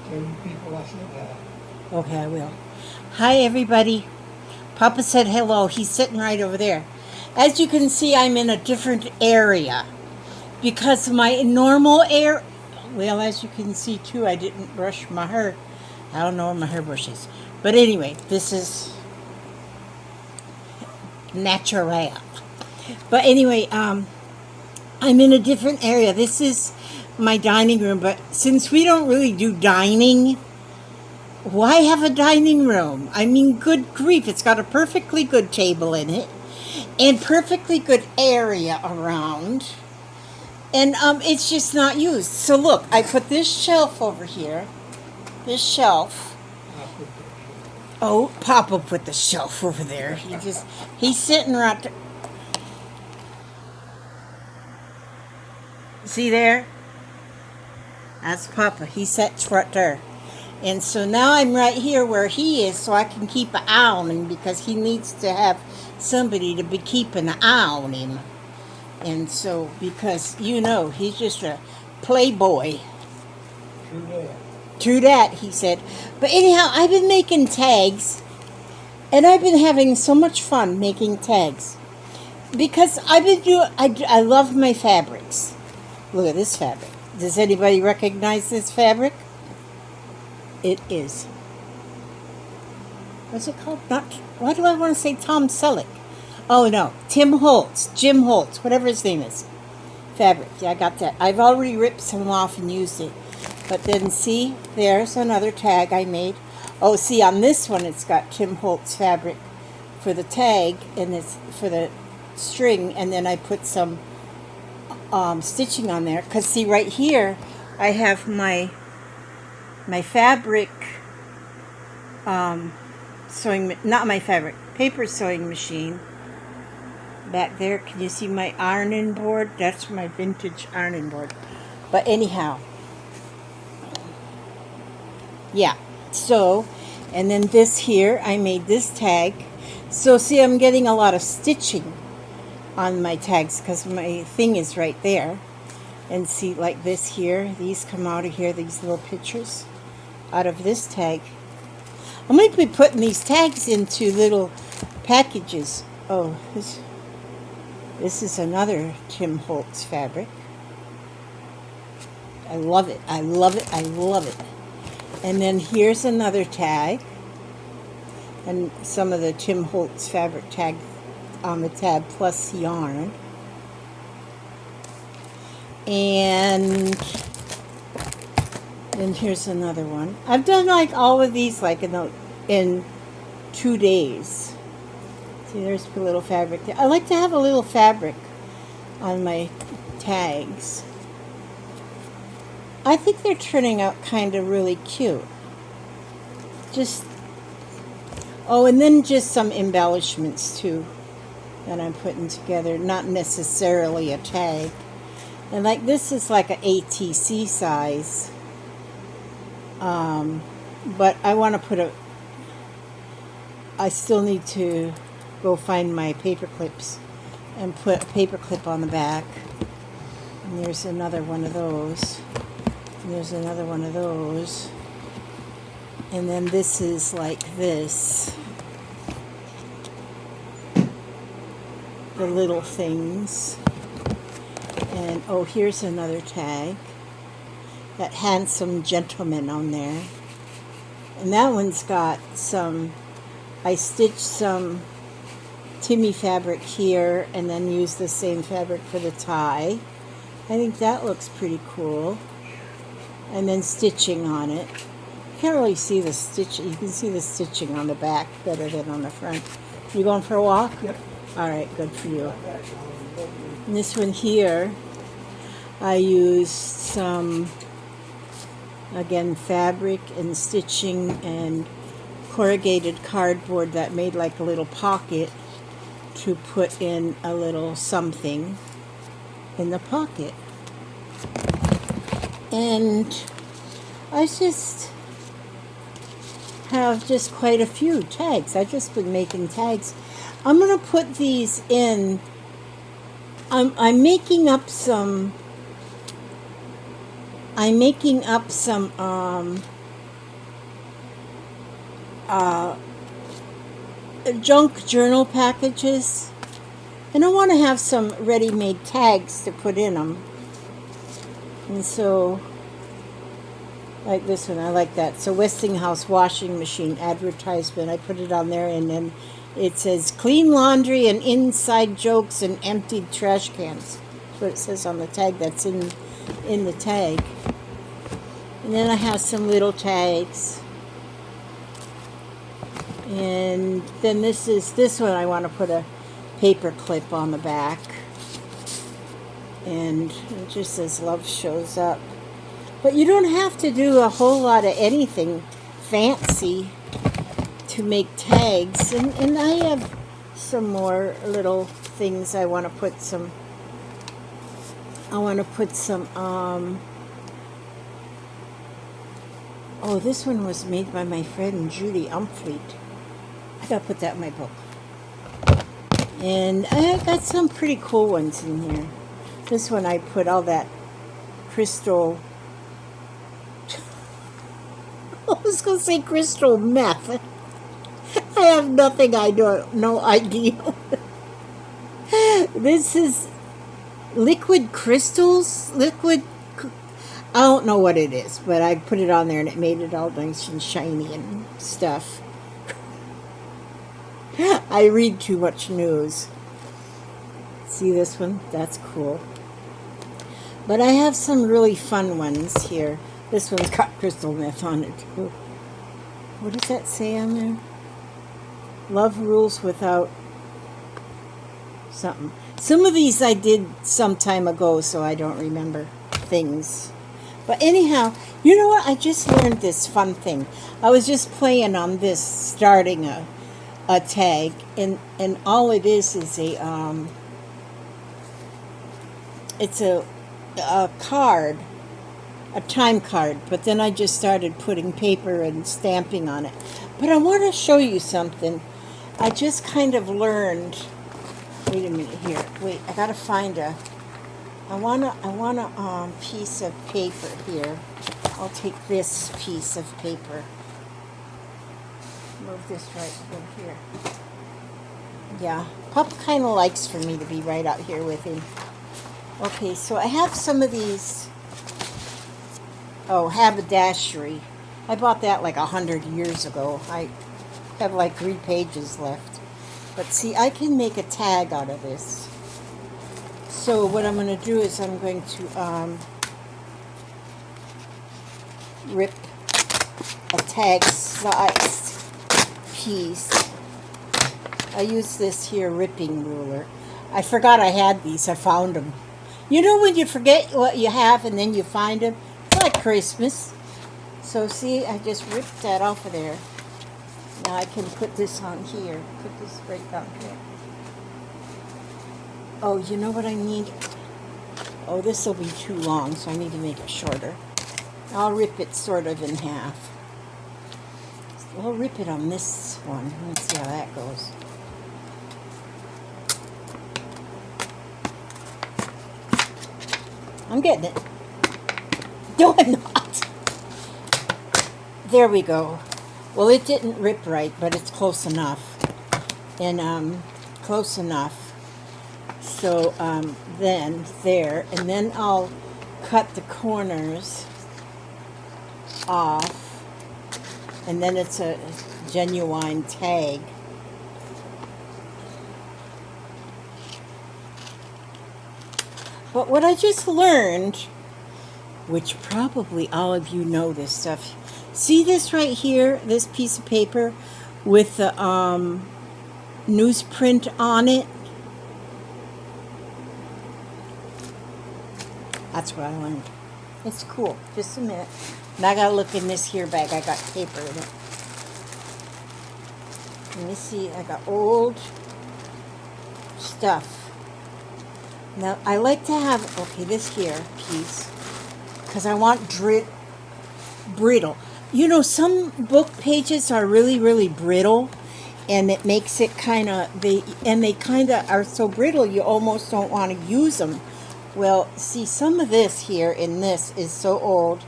Tell you people I said hi. Okay, I will. Hi, everybody. Papa said hello. He's sitting right over there. As you can see, I'm in a different area because my normal air. Well, as you can see too, I didn't brush my hair. I don't know where my hairbrush is, but anyway, this is natural. But anyway, I'm in a different area. This is my dining room, but since we don't really do dining, why have a dining room? I mean, good grief, it's got a perfectly good table in it and perfectly good area around. And it's just not used. So look, I put this shelf over here. This shelf. Oh, Papa put the shelf over there. He's sitting right there. See there? That's Papa. He sits right there. And so now I'm right here where he is so I can keep an eye on him because he needs to have somebody to be keeping an eye on him. And so, because, you know, he's just a playboy. True that. True that, he said. But anyhow, I've been making tags. And I've been having so much fun making tags. Because I've been doing, I love my fabrics. Look at this fabric. Does anybody recognize this fabric? It is. What's it called? Why do I want to say Tom Selleck? Oh no, Jim Holtz, whatever his name is. Fabric. Yeah, I got that. I've already ripped some off and used it. But then see, there's another tag I made. Oh, see, on this one it's got Tim Holtz fabric for the tag and it's for the string, and then I put some stitching on there. Because see, right here I have my fabric paper sewing machine back there. Can you see my ironing board? That's my vintage ironing board. But anyhow, yeah, so, and then this here, I made this tag. So see, I'm getting a lot of stitching on my tags because my thing is right there. And see, like this here, these come out of here, these little pictures out of this tag. I might be putting these tags into little packages. Oh, this is another Tim Holtz fabric. I love it. I love it. I love it. And then here's another tag. And some of the Tim Holtz fabric tag on the tab plus yarn. And then here's another one. I've done like all of these like in 2 days. See, there's a little fabric there. I like to have a little fabric on my tags. I think they're turning out kind of really cute. And then just some embellishments too that I'm putting together. Not necessarily a tag. And like this is like an ATC size. But I want to I still need to go find my paper clips and put a paper clip on the back. And there's another one of those. And there's another one of those. And then this is like this. The little things. And oh, here's another tag. That handsome gentleman on there. And that one's got I stitched some Timmy fabric here and then used the same fabric for the tie. I think that looks pretty cool. And then stitching on it. Can't really see the stitching. You can see the stitching on the back better than on the front. You going for a walk? Yep. All right, good for you. And this one here, I used some, again, fabric and stitching and corrugated cardboard that made like a little pocket to put in a little something in the pocket. And I just have quite a few tags. I've just been making tags. I'm going to put these in. I'm making up some junk journal packages. And I want to have some ready-made tags to put in them. And so, like this one, I like that. So Westinghouse washing machine advertisement. I put it on there, and then it says clean laundry and inside jokes and emptied trash cans. That's what it says on the tag. That's in the tag. And then I have some little tags. And then this one I want to put a paper clip on the back. And it just says love shows up. But you don't have to do a whole lot of anything fancy to make tags. And I have some more little things I want to put some. Oh, this one was made by my friend Judy Umfleet. I gotta put that in my book. And I got some pretty cool ones in here. This one I put all that crystal. I was going to say crystal meth. I have nothing, no idea. This is liquid crystals? I don't know what it is, but I put it on there and it made it all nice and shiny and stuff. I read too much news. See this one? That's cool. But I have some really fun ones here. This one's got crystal meth on it too. What does that say on there? Love rules without something. Some of these I did some time ago, so I don't remember things. But anyhow, you know what? I just learned this fun thing. I was just playing on this, starting a tag, and all it is a it's a card, a time card, but then I just started putting paper and stamping on it. But I want to show you something. I just kind of learned. Wait a minute here. Wait, I gotta find a. I want a piece of paper here. I'll take this piece of paper. Move this right over here. Yeah, Pup kind of likes for me to be right out here with him. Okay, so I have some of these. Oh, haberdashery. I bought that like 100 years ago. I have like 3 pages left. But see, I can make a tag out of this. So what I'm going to do is I'm going to rip a tag sized piece. I use this here ripping ruler. I forgot I had these. I found them. You know when you forget what you have and then you find them? It's like Christmas. So see, I just ripped that off of there. Now I can put this on here. Put this right down here. Oh, you know what I need? Oh, this will be too long, so I need to make it shorter. I'll rip it sort of in half. I'll rip it on this one. Let's see how that goes. I'm getting it. No, I'm not. There we go. Well, it didn't rip right, but it's close enough. And close enough. So then there, and then I'll cut the corners off, and then it's a genuine tag. But what I just learned, which probably all of you know this stuff, see this right here, this piece of paper with the newsprint on it? That's what I learned. It's cool. Just a minute. Now I gotta look in this here bag. I got paper in it. Let me see. I got old stuff. Now I like to have, okay, this here piece, because I want brittle. You know, some book pages are really, really brittle, and it makes it kind of, they kind of are so brittle you almost don't want to use them. Well, see, some of this here in this is so old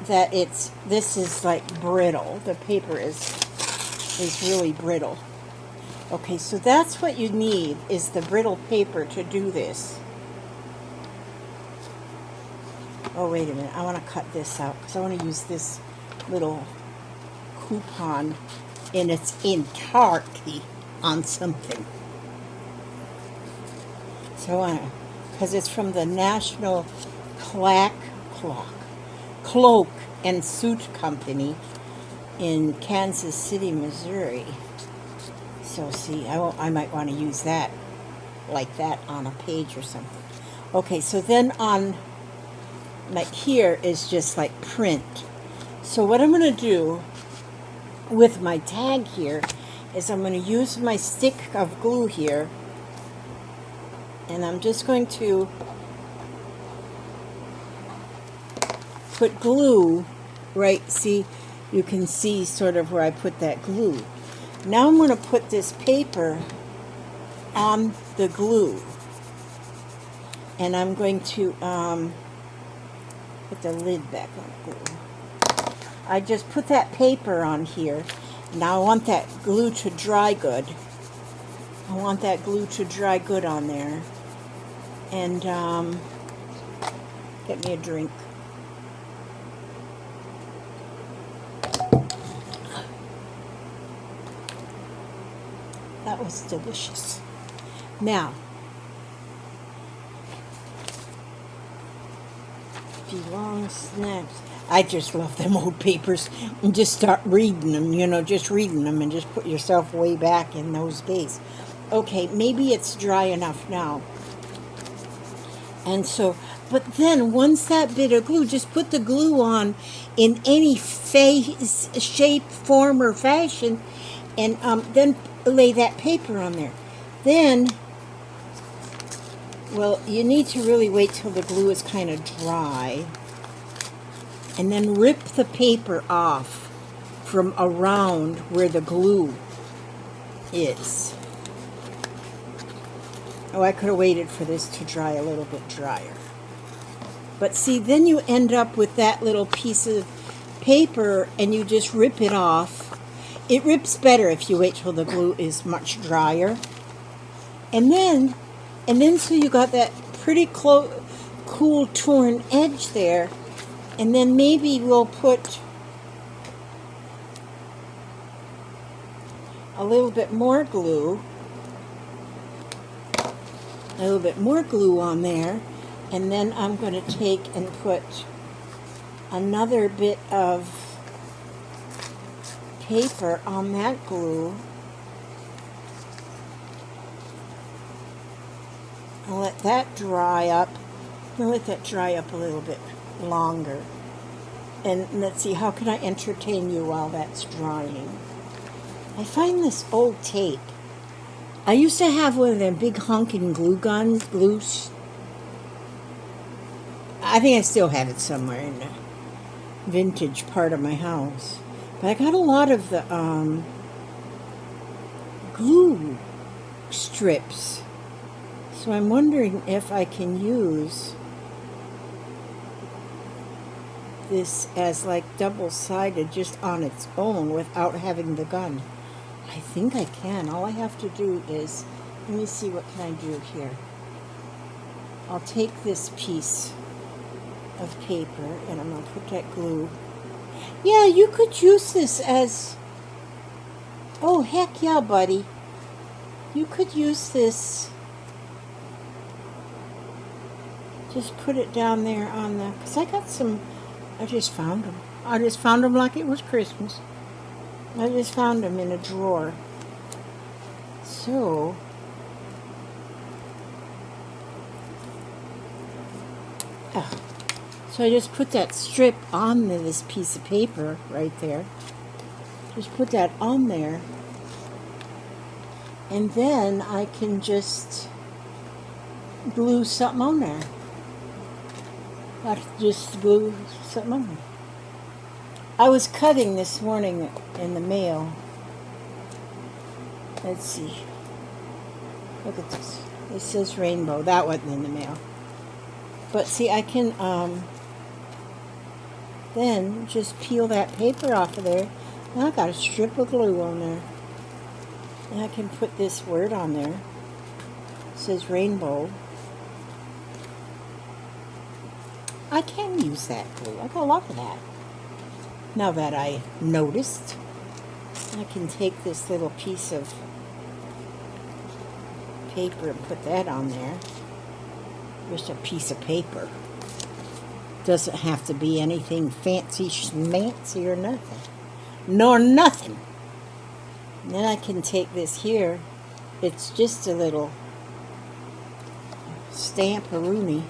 that this is like brittle. The paper is is really brittle. Okay, so that's what you need, is the brittle paper to do this. Oh, wait a minute. I want to cut this out because I want to use this little coupon in its entirety on something. So I want to, because it's from the National Cloak and Suit Company in Kansas City, Missouri. So see, I might want to use that like that on a page or something. Okay, so then on, like here is just like print. So what I'm going to do with my tag here is I'm going to use my stick of glue here, and I'm just going to put glue right, see, you can see sort of where I put that glue. Now I'm going to put this paper on the glue, and I'm going to put the lid back on the glue. I just put that paper on here. Now I want that glue to dry good. I want that glue to dry good on there. And get me a drink. That was delicious. Now, long snaps. I just love them old papers, and just start reading them, you know, just reading them, and just put yourself way back in those days. Okay, maybe it's dry enough now. And so, but then once that bit of glue, just put the glue on in any face, shape, form, or fashion, and then lay that paper on there. Then, well, you need to really wait till the glue is kind of dry, and then rip the paper off from around where the glue is. Oh, I could have waited for this to dry a little bit drier. But see, then you end up with that little piece of paper, and you just rip it off. It rips better if you wait till the glue is much drier. And then so you got that pretty cool torn edge there. And then maybe we'll put a little bit more glue. A little bit more glue on there. And then I'm going to take and put another bit of paper on that glue. I'll let that dry up. I'll let that dry up a little bit longer. And let's see, how can I entertain you while that's drying? I find this old tape. I used to have one of them big honking glue guns, I think I still have it somewhere in the vintage part of my house. But I got a lot of the glue strips. So I'm wondering if I can use this as like double-sided just on its own without having the gun. I think I can. All I have to do is, let me see, what can I do here? I'll take this piece of paper and I'm going to put that glue. Yeah, you could use this as, oh heck yeah, buddy. You could use this, just put it down there on the, because I got some, I just found them. I just found them like it was Christmas. I just found them in a drawer. So, so I just put that strip on this piece of paper right there. Just put that on there. And then I can just glue something on there. I just glue something on there. I was cutting this morning in the mail. Let's see. Look at this. It says rainbow. That wasn't in the mail. But see, I can then just peel that paper off of there, I got a strip of glue on there. And I can put this word on there. It says rainbow. I can use that glue. I got a lot of that. Now that I noticed, I can take this little piece of paper and put that on there. Just a piece of paper. Doesn't have to be anything fancy schmancy or nothing. Nor nothing. And then I can take this here. It's just a little stamp-a-rooney.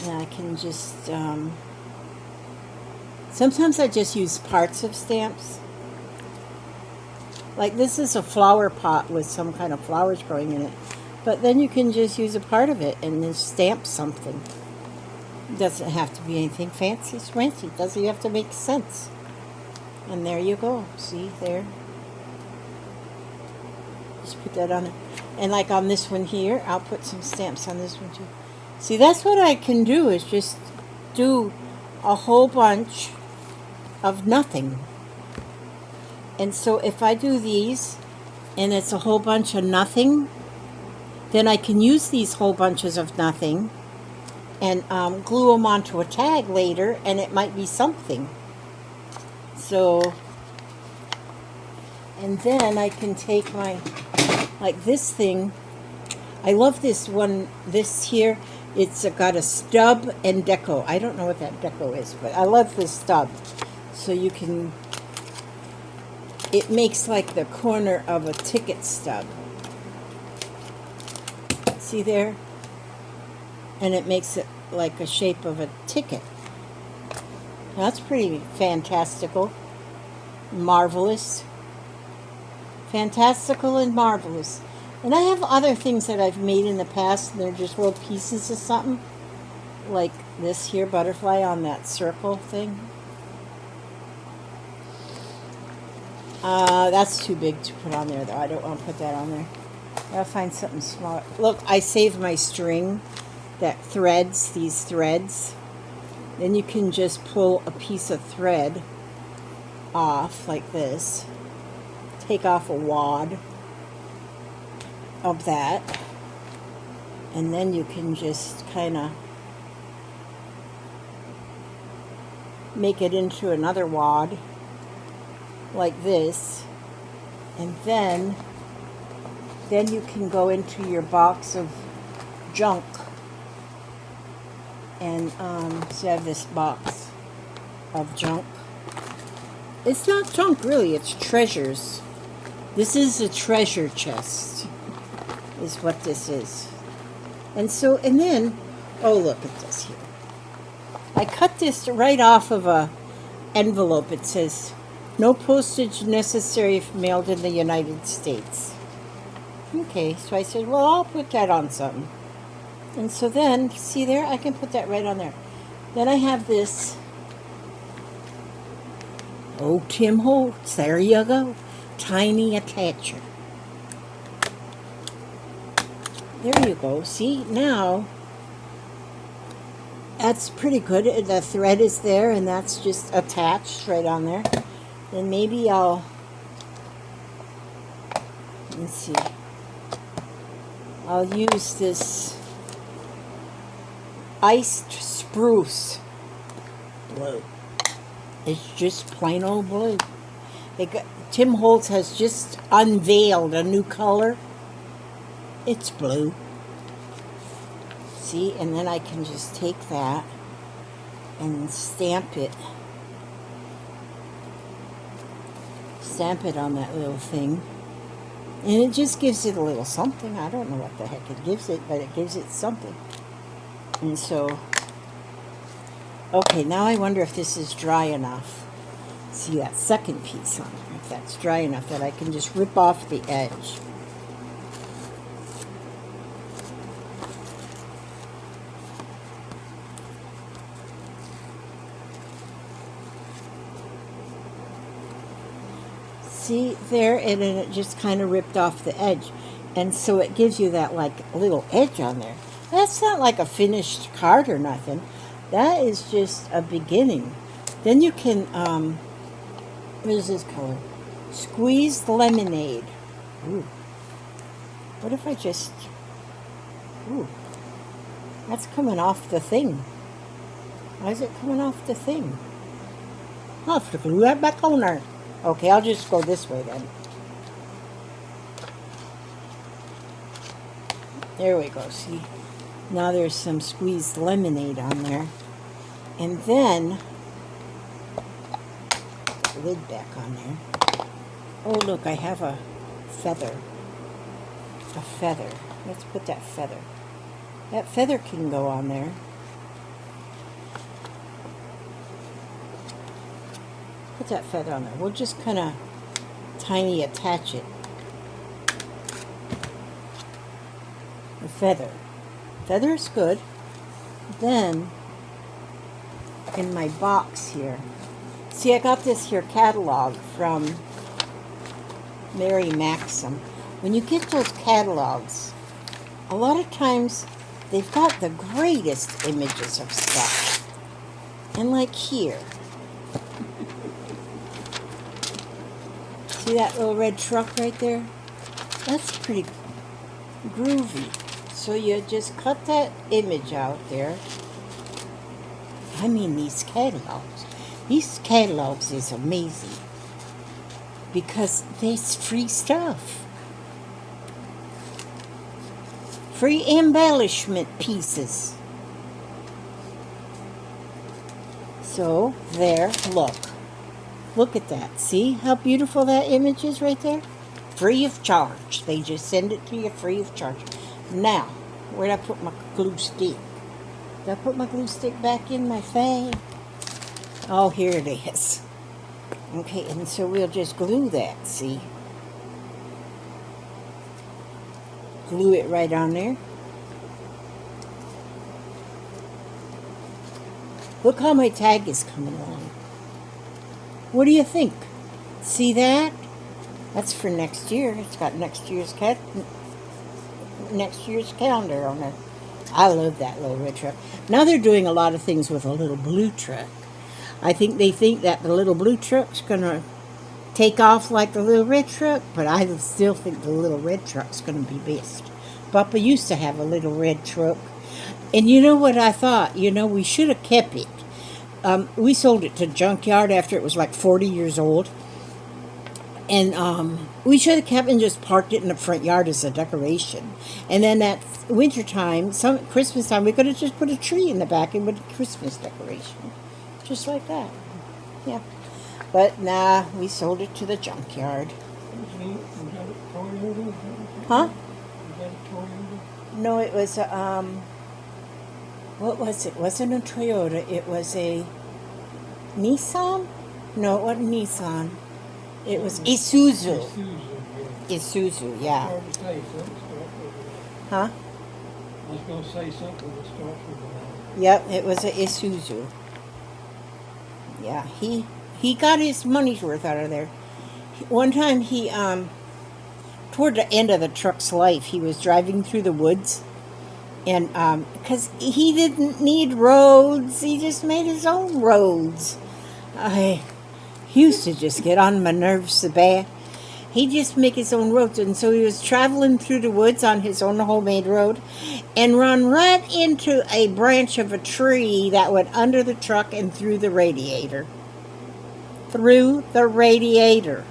And I can just, sometimes I just use parts of stamps. Like this is a flower pot with some kind of flowers growing in it. But then you can just use a part of it and then stamp something. It doesn't have to be anything fancy, schmancy. It doesn't have to make sense. And there you go. See, there. Just put that on it. And like on this one here, I'll put some stamps on this one too. See, that's what I can do, is just do a whole bunch of nothing. And so if I do these, and it's a whole bunch of nothing, then I can use these whole bunches of nothing and glue them onto a tag later, and it might be something. So, and then I can take my, like this thing, I love this one, this here, it's got a stub and deco. I don't know what that deco is, but I love this stub. So you can, it makes like the corner of a ticket stub. See there? And it makes it like a shape of a ticket. That's pretty fantastical. Marvelous. Fantastical and marvelous. And I have other things that I've made in the past, and they're just little pieces of something. Like this here butterfly on that circle thing. That's too big to put on there, though. I don't want to put that on there. I'll find something smaller. Look, I saved my string that threads, these threads. Then you can just pull a piece of thread off like this. Take off a wad of that. And then you can just kind of make it into another wad like this. And then you can go into your box of junk. And so I have this box of junk. It's not junk really, it's treasures. This is a treasure chest, is what this is. And so, and then, oh look at this here. I cut this right off of a envelope. It says, no postage necessary if mailed in the United States. Okay, so I said, well, I'll put that on something. And so then, see there, I can put that right on there. Then I have this. Oh, Tim Holtz, there you go. Tiny attacher. There you go. See, now, that's pretty good. The thread is there, and that's just attached right on there. Then maybe I'll, let's see, I'll use this iced spruce blue. It's just plain old blue. Tim Holtz has just unveiled a new color. It's blue. See, and then I can just take that and stamp it. Stamp it on that little thing. And it just gives it a little something. I don't know what the heck it gives it, but it gives it something. And so, okay, now I wonder if this is dry enough. See that second piece on there, if that's dry enough that I can just rip off the edge. See there, and then it just kind of ripped off the edge. And so it gives you that like little edge on there. That's not like a finished card or nothing. That is just a beginning. Then you can What is this color? Squeezed lemonade. Ooh. What if I just... Ooh. That's coming off the thing. Why is it coming off the thing? I'll have to glue that back on there. Okay, I'll just go this way then. There we go, see? Now there's some squeezed lemonade on there. And then, put the lid back on there. Oh, look, I have a feather. A feather. Let's put that feather. That feather can go on there. Put that feather on there. We'll just kind of tiny attach it. The feather. Feather is good. Then, in my box here, see, I got this here catalog from Mary Maxim. When you get those catalogs, a lot of times they've got the greatest images of stuff. And like here, see that little red truck right there? That's pretty groovy. So you just cut that image out there. I mean, these catalogs. These catalogs is amazing. Because there's free stuff. Free embellishment pieces. So, there, look. Look at that. See how beautiful that image is right there? Free of charge. They just send it to you free of charge. Now, where'd I put my glue stick? Did I put my glue stick back in my thing? Oh, here it is. Okay, and so we'll just glue that, see? Glue it right on there. Look how my tag is coming along. What do you think? See that? That's for next year. It's got next year's calendar on it. I love that little red truck. Now they're doing a lot of things with a little blue truck. I think they think that the little blue truck's going to take off like the little red truck, but I still think the little red truck's going to be best. Papa used to have a little red truck. And you know what I thought? You know, we should have kept it. We sold it to Junkyard after it was like 40 years old. And we should have kept it and just parked it in the front yard as a decoration. And then that winter time, Christmas time, we could have just put a tree in the back and put a Christmas decoration. Just like that. Yeah. But nah, we sold it to the junkyard. Huh? No, it was a, what was it? It wasn't a Toyota. It was a Nissan? No, it wasn't Nissan. It was Isuzu. Isuzu, yeah. Huh? I was going to say something that starts with that. Yep, it was a Isuzu. Yeah, he got his money's worth out of there. One time he, toward the end of the truck's life, he was driving through the woods. And, because he didn't need roads, he just made his own roads. He used to just get on my nerves so bad. He'd just make his own roads. And so he was traveling through the woods on his own homemade road and run right into a branch of a tree that went under the truck and through the radiator. Through the radiator.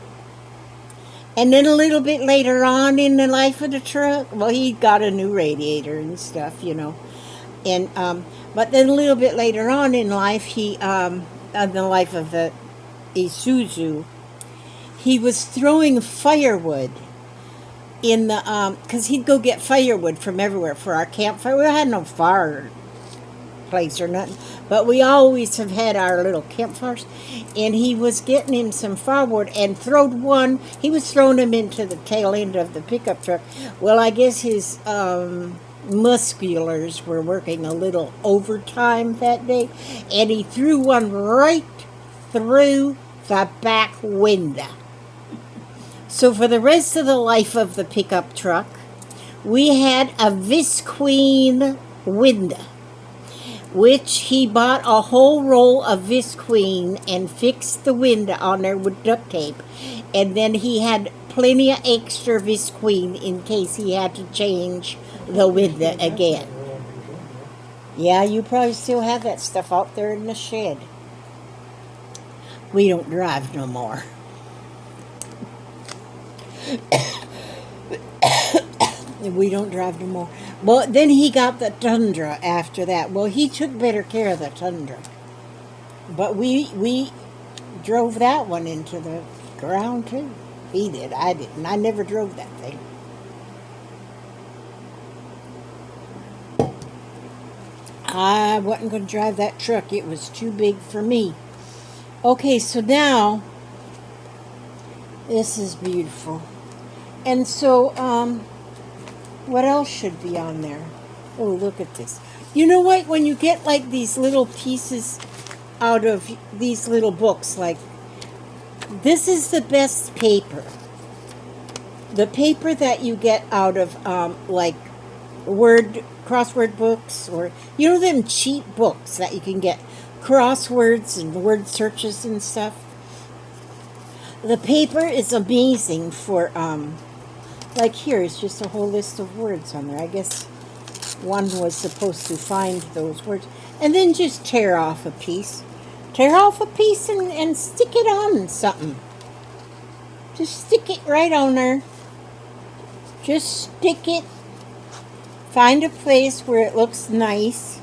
And then a little bit later on in the life of the truck, well, he got a new radiator and stuff, you know. And but then a little bit later on in life, in the life of the Isuzu, he was throwing firewood in the, because he'd go get firewood from everywhere for our campfire. We had no fire place or nothing, but we always have had our little campfires. And he was getting him some firewood and he was throwing them into the tail end of the pickup truck. Well, I guess his musculars were working a little overtime that day, and he threw one right through the back window. So for the rest of the life of the pickup truck, we had a visqueen window. which he bought a whole roll of Visqueen and fixed the window on there with duct tape. And then he had plenty of extra Visqueen in case he had to change the window again. Yeah, you probably still have that stuff out there in the shed. We don't drive no more. We don't drive no more. Well, then he got the Tundra after that. Well, he took better care of the Tundra. But we drove that one into the ground too. He did. I didn't. I never drove that thing. I wasn't going to drive that truck. It was too big for me. Okay, so now this is beautiful. And so, what else should be on there? Oh, look at this. You know what? When you get like these little pieces out of these little books, like this is the best paper. The paper that you get out of like crossword books, or you know them cheap books that you can get, crosswords and word searches and stuff. The paper is amazing for like here it's just a whole list of words on there. I guess one was supposed to find those words, and then just tear off a piece and stick it on something. Just stick it right on there. Just stick it. Find a place where it looks nice.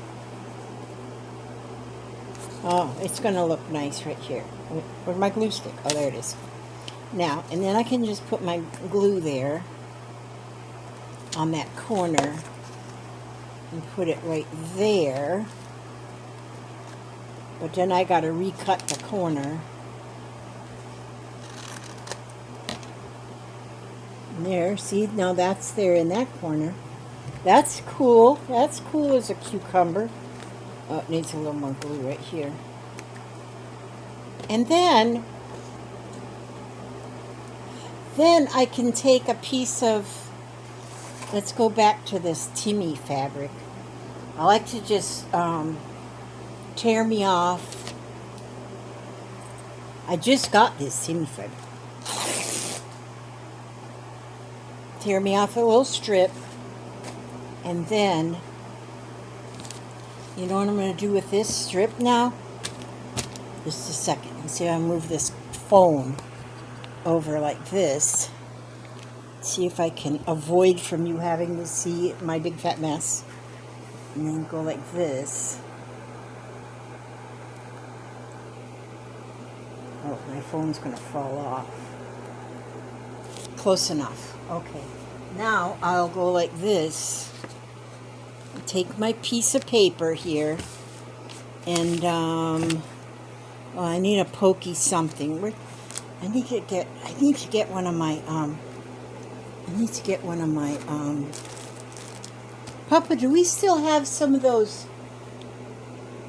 Oh, it's going to look nice right here. Where's my glue stick? Oh, there it is. Now, and then I can just put my glue there on that corner and put it right there. But then I got to recut the corner. There, see, now that's there in that corner. That's cool. That's cool as a cucumber. Oh, it needs a little more glue right here. And then I can take a piece of, let's go back to this Timmy fabric. I like to just tear me off. I just got this Timmy fabric. Tear me off a little strip. And then, you know what I'm going to do with this strip now? Just a second. Let's see if I move this phone over like this. See if I can avoid from you having to see my big fat mess. And then go like this. Oh, my phone's going to fall off. Close enough. Okay. Now I'll go like this. Take my piece of paper here, and well, I need a pokey something. I need to get one of my Papa, do we still have some of those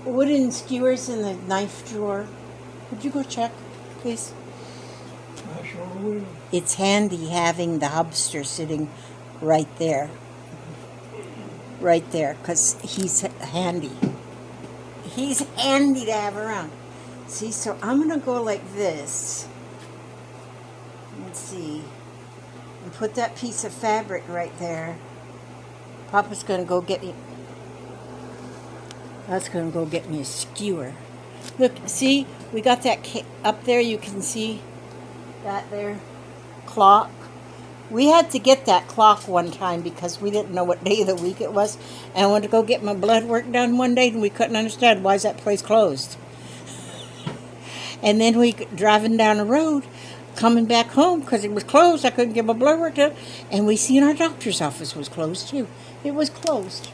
wooden skewers in the knife drawer? Would you go check, please? I sure will. It's handy having the hubster sitting right there. Right there, because he's handy. He's handy to have around. See, so I'm going to go like this. Let's see. And put that piece of fabric right there. Papa's going to go get me... That's going to go get me a skewer. Look, see? We got that up there. You can see that there. Clock. We had to get that clock one time because we didn't know what day of the week it was. And I wanted to go get my blood work done one day, and we couldn't understand why is that place closed. And then we driving down the road, coming back home because it was closed. I couldn't get my blood work done. And we seen our doctor's office was closed too. It was closed.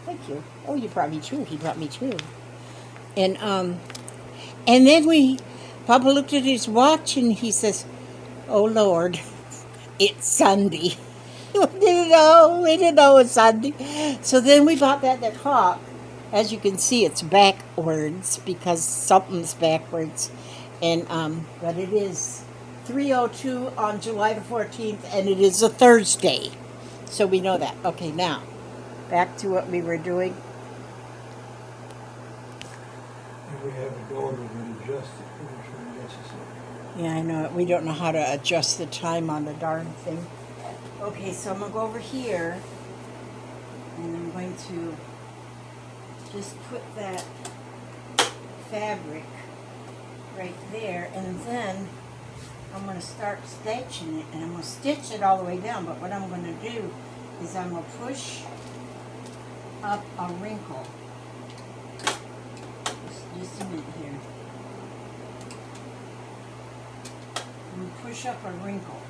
Thank you. Oh, you brought me two. He brought me two. And then Papa looked at his watch and he says, "Oh Lord, it's Sunday." We didn't know it was Sunday. So then we bought that clock. As you can see, it's backwards because something's backwards. And but it is 3:02 on July the 14th, and it is a Thursday. So we know that. Okay, now back to what we were doing. my daughter would adjust it when necessary. Yeah, I know. We don't know how to adjust the time on the darn thing. Okay, so I'm going to go over here, and I'm going to just put that fabric right there, and then I'm going to start stitching it, and I'm going to stitch it all the way down, but what I'm going to do is I'm going to push up a wrinkle. Just a minute here. I'm going to push up a wrinkle.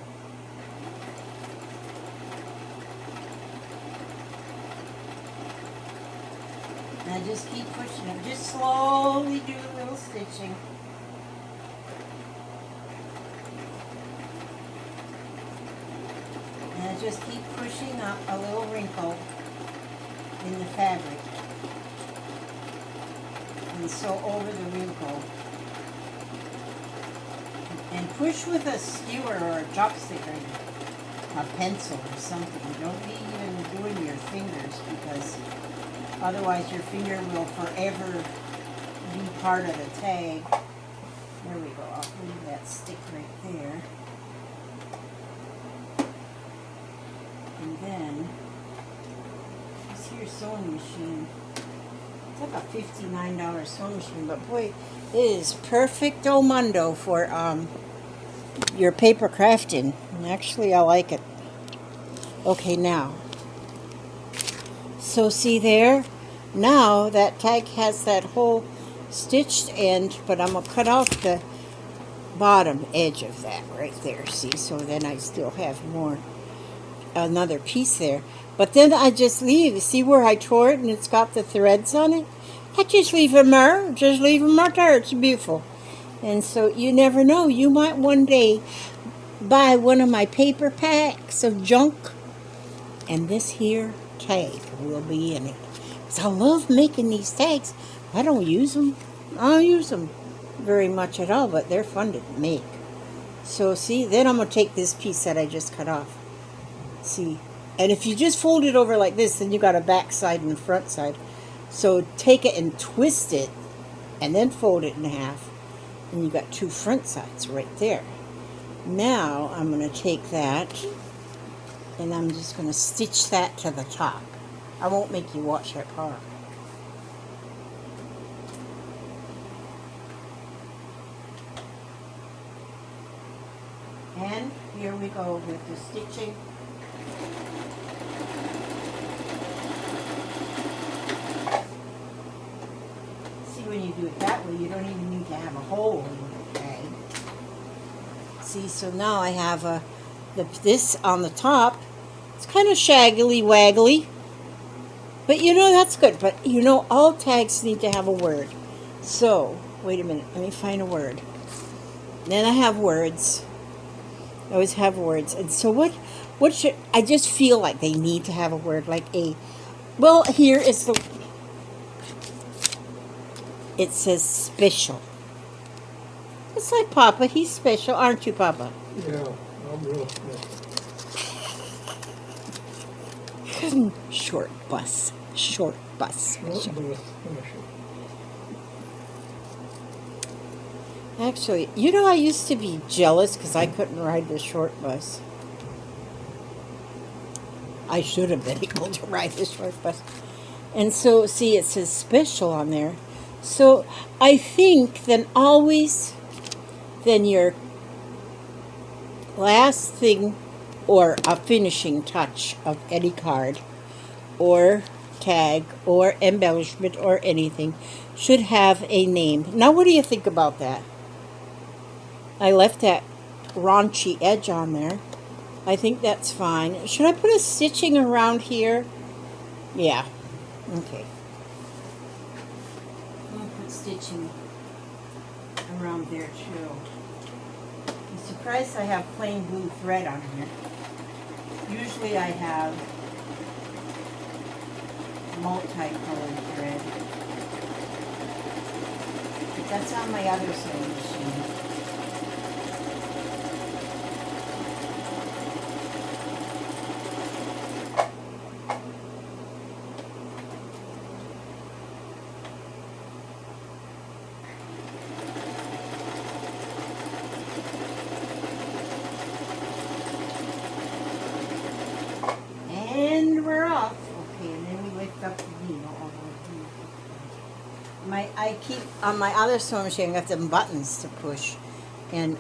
And I just keep pushing it. Just slowly do a little stitching. And I just keep pushing up a little wrinkle in the fabric. And so over the wrinkle. And push with a skewer or a chopstick or a pencil or something. Don't be even doing your fingers, because otherwise your finger will forever be part of the tag. There we go. I'll leave that stick right there. And then, this here sewing machine, it's like a $59 sewing machine, but boy, it is perfecto mundo for your paper crafting. And actually, I like it. Okay, now. So see there? Now that tag has that whole stitched end, but I'm going to cut off the bottom edge of that right there. See? So then I still have another piece there. But then I just leave. See where I tore it and it's got the threads on it? I just leave them there. Just leave them right there. It's beautiful. And so you never know. You might one day buy one of my paper packs of junk, and this here tag will be in it. So I love making these tags. I don't use them. I don't use them very much at all, but they're fun to make. So see, then I'm going to take this piece that I just cut off. See, and if you just fold it over like this, then you got a back side and a front side. So take it and twist it, and then fold it in half, and you got two front sides right there. Now I'm going to take that, and I'm just going to stitch that to the top. I won't make you watch that part. And here we go with the stitching. See, when you do it that way, you don't even need to have a hole in the tag. See, so now I have this on the top. It's kind of shaggly waggly, but you know that's good. But you know all tags need to have a word. So wait a minute, let me find a word. Then I have words. I always have words. And so what should I just feel like they need to have a word, like a, well, here is the, it says special. It's like Papa, he's special, aren't you, Papa? Yeah, I'm real special. Short bus special. Actually, you know, I used to be jealous because I couldn't ride the short bus. I should have been able to ride the short bus. And so, see, it says special on there. So I think then your last thing or a finishing touch of any card or tag or embellishment or anything should have a name. Now, what do you think about that? I left that raunchy edge on there. I think that's fine. Should I put a stitching around here? Yeah. Okay. I'm going to put stitching around there too. I'm surprised I have plain blue thread on here. Usually I have multicolored thread. But that's on my other sewing machine. keep on my other sewing machine. I got them buttons to push, and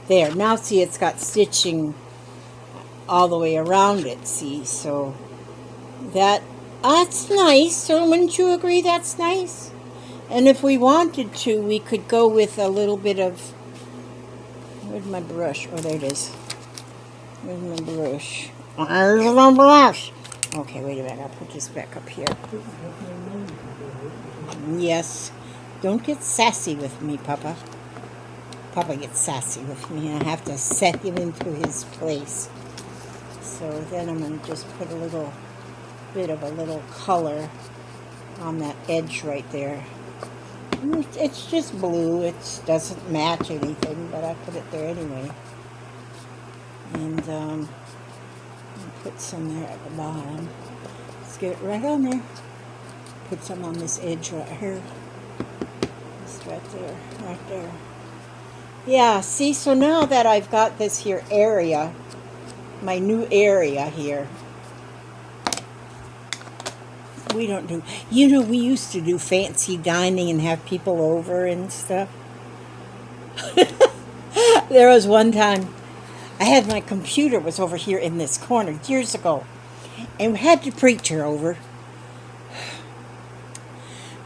there. Now see, it's got stitching all the way around it. See, so that's nice. So wouldn't you agree that's nice? And if we wanted to, we could go with a little bit of. Where's my brush? Oh, there it is. Where's my brush? Where's my brush? Okay, wait a minute. I'll put this back up here. Yes. Don't get sassy with me, Papa. Papa gets sassy with me. I have to set him into his place. So then I'm going to just put a little bit of a little color on that edge right there. It's just blue. It doesn't match anything, but I put it there anyway. And I'll put some there at the bottom. Let's get it right on there. Put some on this edge right here. Just right there, right there. Yeah, see, so now that I've got this here area, my new area here, we don't do, we used to do fancy dining and have people over and stuff. There was one time, I had my computer was over here in this corner years ago, and we had the preacher over.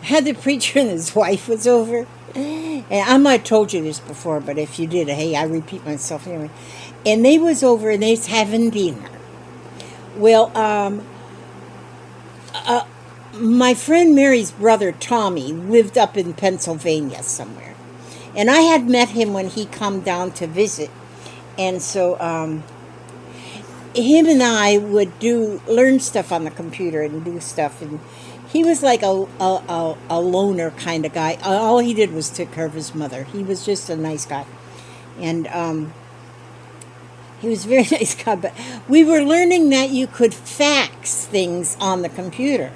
Had the preacher and his wife was over. And I might have told you this before, but if you did, hey, I repeat myself anyway. And they was over and they was having dinner. Well, my friend Mary's brother Tommy lived up in Pennsylvania somewhere. And I had met him when he come down to visit. And so him and I would learn stuff on the computer and do stuff. And he was like a loner kind of guy. All he did was take care of his mother. He was just a nice guy. And he was a very nice guy. But we were learning that you could fax things on the computer.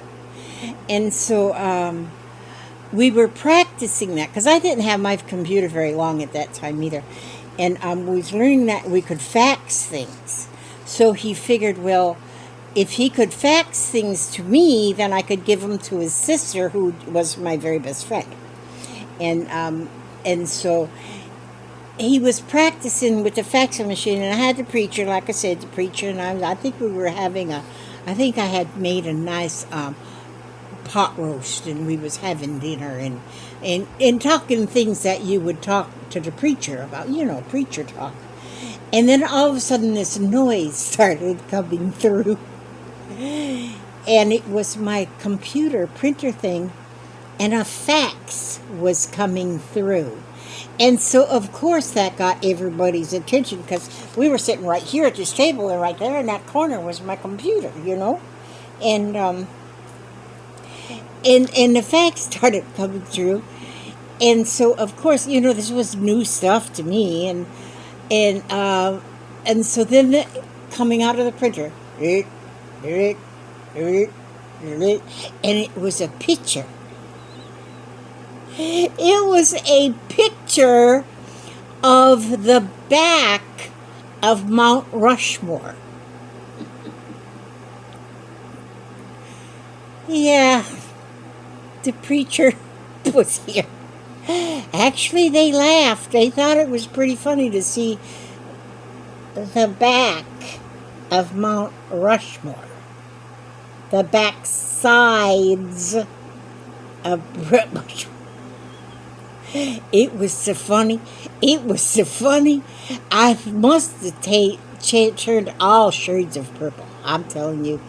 And so we were practicing that. Because I didn't have my computer very long at that time either. And we was learning that we could fax things. So he figured, well, if he could fax things to me, then I could give them to his sister, who was my very best friend. And so he was practicing with the faxing machine, and I had the preacher, like I said, the preacher, and I think we were having I think I had made a nice pot roast, and we was having dinner and talking things that you would talk to the preacher about, preacher talk. And then all of a sudden this noise started coming through. And it was my computer printer thing, and a fax was coming through. And so, of course, that got everybody's attention, because we were sitting right here at this table, and right there in that corner was my computer, And the fax started coming through. And so, of course, this was new stuff to me. And so then coming out of the printer, and it was a picture. It was a picture of the back of Mount Rushmore. Yeah, the preacher was here. Actually, they laughed. They thought it was pretty funny to see the back of Mount Rushmore. The back sides of Rushmore. It was so funny. It was so funny. I must have turned all shades of purple. I'm telling you,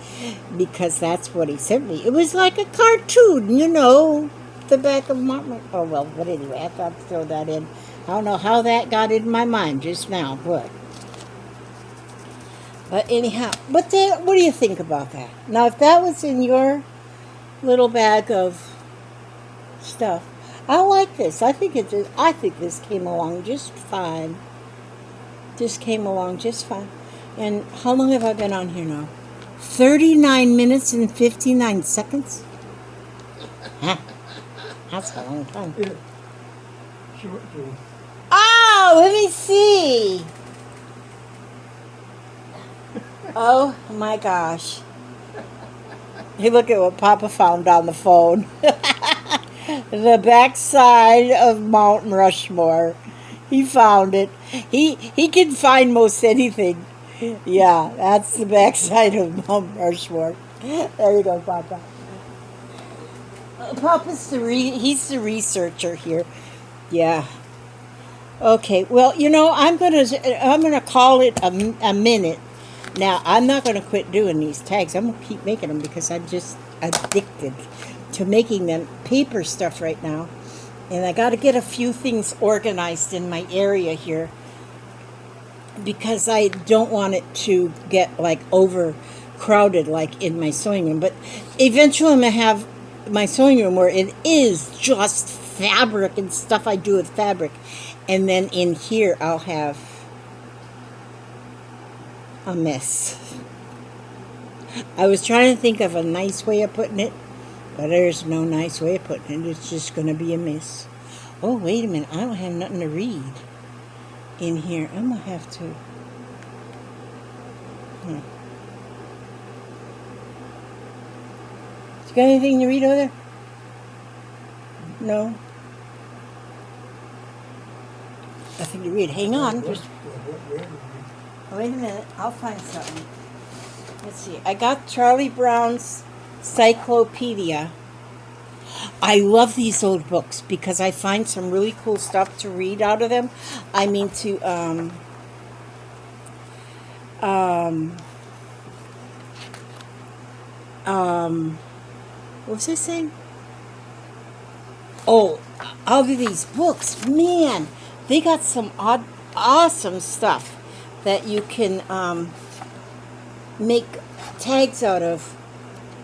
because that's what he sent me. It was like a cartoon, the back of Mount. Oh well, but anyway, I thought I'd throw that in. I don't know how that got in my mind just now, but anyhow, what do you think about that? Now, if that was in your little bag of stuff, I like this. I think this came along just fine. This came along just fine. And how long have I been on here now? 39 minutes and 59 seconds? Huh. That's a long time. Yeah. Short too. Oh, let me see. Oh my gosh. Hey, look at what Papa found on the phone. The backside of Mount Rushmore. He found it. He can find most anything. Yeah, that's the backside of Mount Rushmore. There you go, Papa. Papa's he's the researcher here. Yeah. Okay. Well, I'm gonna call it a minute. Now, I'm not gonna quit doing these tags. I'm gonna keep making them because I'm just addicted to making them paper stuff right now. And I got to get a few things organized in my area here because I don't want it to get like overcrowded like in my sewing room. But eventually I'm gonna have my sewing room where it is just fabric and stuff I do with fabric. And then in here I'll have a mess. I was trying to think of a nice way of putting it, but there's no nice way of putting it. It's just going to be a mess. Oh, wait a minute. I don't have nothing to read in here. I'm going to have to... You got anything to read over there? No? Nothing to read. Hang on. Just wait a minute. I'll find something. Let's see. I got Charlie Brown's Cyclopedia. I love these old books because I find some really cool stuff to read out of them. I mean to what was I saying? Oh, out of these books, man, they got some awesome stuff that you can make tags out of.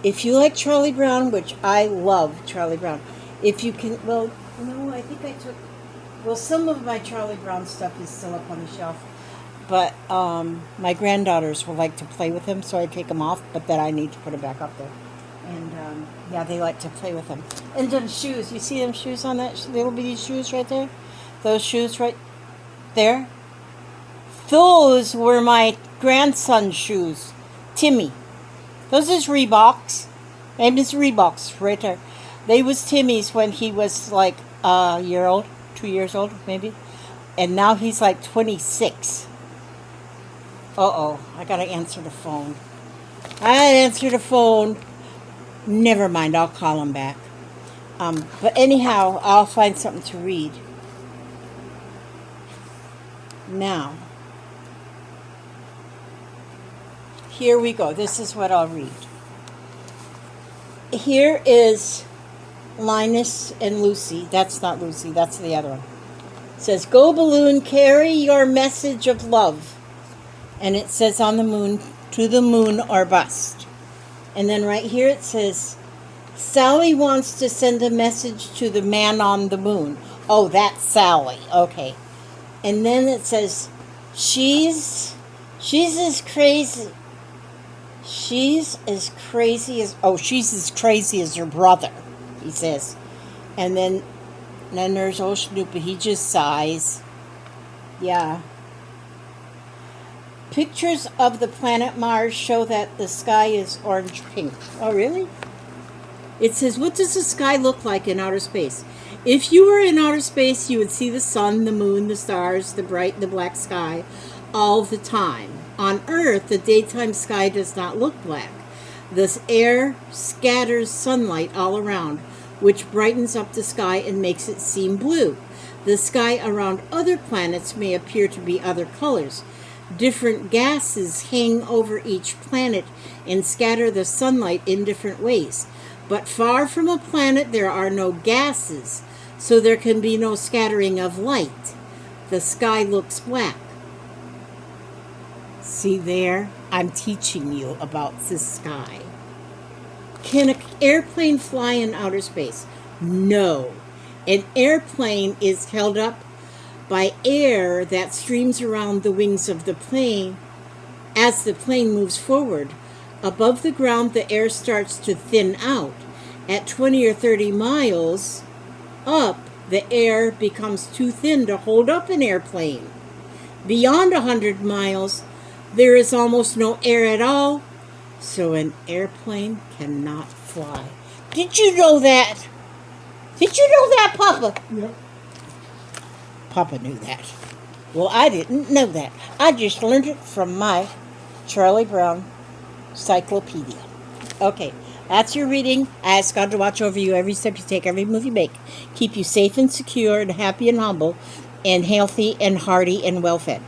If you like Charlie Brown, which I love Charlie Brown, if you can, well, no, I think I took, well, some of my Charlie Brown stuff is still up on the shelf, but my granddaughters will like to play with them, so I take them off, but then I need to put them back up there. And, yeah, they like to play with them. And then shoes, you see them shoes on that little bitty shoes right there? Those shoes right there? Those were my grandson's shoes, Timmy. Those is Reeboks. Name is Reeboks right there. They was Timmy's when he was like a year old, 2 years old maybe. And now he's like 26. Uh-oh, I gotta answer the phone. I answer the phone. Never mind, I'll call him back. But anyhow, I'll find something to read. Now, here we go. This is what I'll read. Here is Linus and Lucy. That's not Lucy, that's the other one. It says, "Go balloon, carry your message of love." And it says on the moon, "To the moon or bust." And then right here it says, "Sally wants to send a message to the man on the moon." Oh, that's Sally. Okay. And then it says, she's as crazy. She's as crazy as her brother, he says. And then there's old Snoopy. He just sighs. Yeah. Pictures of the planet Mars show that the sky is orange-pink. Oh, really? It says, "What does the sky look like in outer space? If you were in outer space, you would see the sun, the moon, the stars, the bright and the black sky all the time. On Earth, the daytime sky does not look black. The air scatters sunlight all around, which brightens up the sky and makes it seem blue. The sky around other planets may appear to be other colors. Different gases hang over each planet and scatter the sunlight in different ways. But far from a planet, there are no gases, so there can be no scattering of light. The sky looks black." See there? I'm teaching you about the sky. Can an airplane fly in outer space? No. An airplane is held up by air that streams around the wings of the plane as the plane moves forward. Above the ground, the air starts to thin out. At 20 or 30 miles up, the air becomes too thin to hold up an airplane. Beyond 100 miles, There is almost no air at all, so an airplane cannot fly. Did you know that? Did you know that, Papa? Yep. Papa knew that. Well, I didn't know that. I just learned it from my Charlie Brown Cyclopedia. Okay, that's your reading. I ask God to watch over you every step you take, every move you make. Keep you safe and secure and happy and humble and healthy and hearty and well-fed.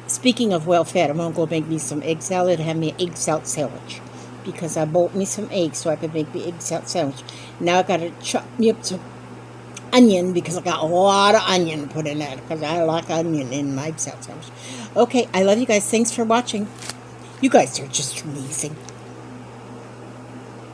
Speaking of well-fed, I'm going to go make me some egg salad and have me an egg salad sandwich. Because I bought me some eggs so I could make the egg salad sandwich. Now I got to chop me up some onion because I got a lot of onion to put in there because I like onion in my egg salad sandwich. Okay, I love you guys. Thanks for watching. You guys are just amazing.